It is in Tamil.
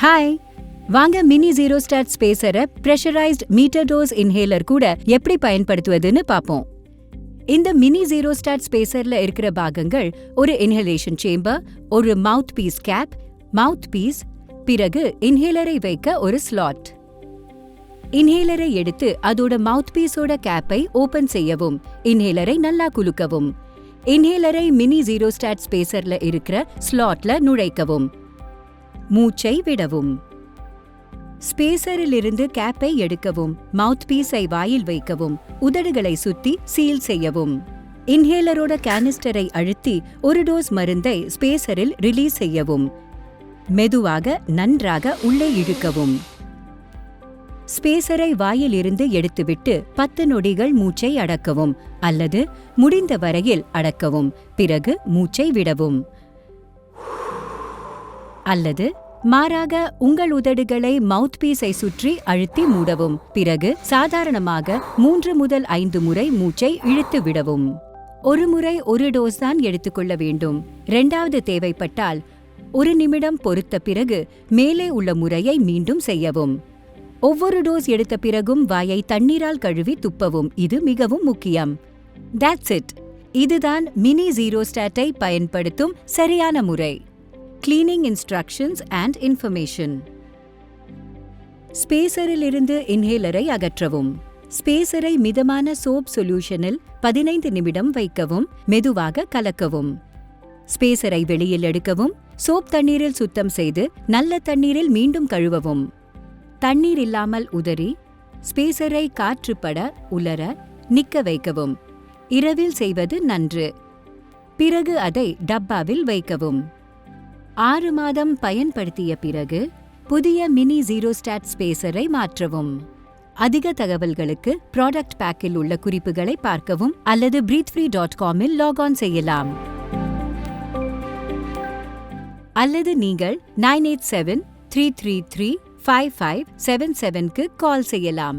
ஹாய், வாங்க மினி ஜீரோஸ்டாட் ஸ்பேசரை பிரஷரைஸ்ட் மீட்டர் டோஸ் இன்ஹேலர் கூட எப்படி பயன்படுத்துவதுன்னு பார்ப்போம். இந்த மினி ஜீரோஸ்டாட் ஸ்பேசர்ல இருக்கிற பாகங்கள் ஒரு இன்ஹலேஷன் சேம்பர், ஒரு மவுத் பீஸ் கேப், மவுத் பீஸ், பிறகு இன்ஹேலரை வைக்க ஒரு ஸ்லாட். இன்ஹேலரை எடுத்து அதோட மவுத் பீஸோட கேப்பை ஓபன் செய்யவும், இன்ஹேலரை நல்லா குலுக்கவும். இன்ஹேலரை மினி ஜீரோஸ்டாட் ஸ்பேசர்ல இருக்கிற ஸ்லாட்ல நுழைக்கவும், மூச்சை விடவும். ஸ்பேசரிலிருந்து கேப்பை எடுக்கவும், மவுத் பீஸை வாயில் வைக்கவும், உதடுகளை சுத்தி சீல் செய்யவும். இன்ஹேலரோட கேனிஸ்டரை அழுத்தி ஒரு டோஸ் மருந்தை ஸ்பேசரில் ரிலீஸ் செய்யவும். மெதுவாக நன்றாக உள்ளே இழுக்கவும். ஸ்பேசரை வாயிலிருந்து எடுத்துவிட்டு 10 நொடிகள் மூச்சை அடக்கவும் அல்லது முடிந்த வரையில் அடக்கவும். பிறகு மூச்சை விடவும். அல்லது மாறாக உங்கள் உதடுகளை மவுத் பீஸை சுற்றி அழுத்தி மூடவும். பிறகு சாதாரணமாக 3 முதல் 5 முறை மூச்சை இழுத்து விடவும். ஒரு முறை ஒரு டோஸ் தான் எடுத்துக்கொள்ள வேண்டும். 2வது தேவைப்பட்டால் 1 நிமிடம் பொறுத்த பிறகு மேலே உள்ள முறையை மீண்டும் செய்யவும். ஒவ்வொரு டோஸ் எடுத்த பிறகும் வாயை தண்ணீரால் கழுவி துப்பவும். இது மிகவும் முக்கியம். That's it. இதுதான் மினி ஜீரோஸ்டாட்டை பயன்படுத்தும் சரியான முறை. Cleaning instructions and information. ஸ்பேசரிலிருந்து இன்ஹேலரை அகற்றவும். ஸ்பேசரை மிதமான சோப் சொல்யூஷனில் 15 நிமிடம் வைக்கவும், மெதுவாக கலக்கவும். ஸ்பேசரை வெளியில் எடுக்கவும், சோப் தண்ணீரில் சுத்தம் செய்து நல்ல தண்ணீரில் மீண்டும் கழுவவும். தண்ணீர் இல்லாமல் உதறி ஸ்பேசரை காற்றுப்பட உலர நிக்க வைக்கவும். இரவில் செய்வது நன்று. பிறகு அதை டப்பாவில் வைக்கவும். 6 மாதம் பயன்படுத்திய பிறகு புதிய மினி ஜீரோஸ்டாட் ஸ்பேசரை மாற்றவும். அதிக தகவல்களுக்கு ப்ராடக்ட் பேக்கில் உள்ள குறிப்புகளை பார்க்கவும் அல்லது breathefree.com-இல் லாக் ஆன் செய்யலாம். அல்லது நீங்கள் 987-333-5577க்கு கால் செய்யலாம்.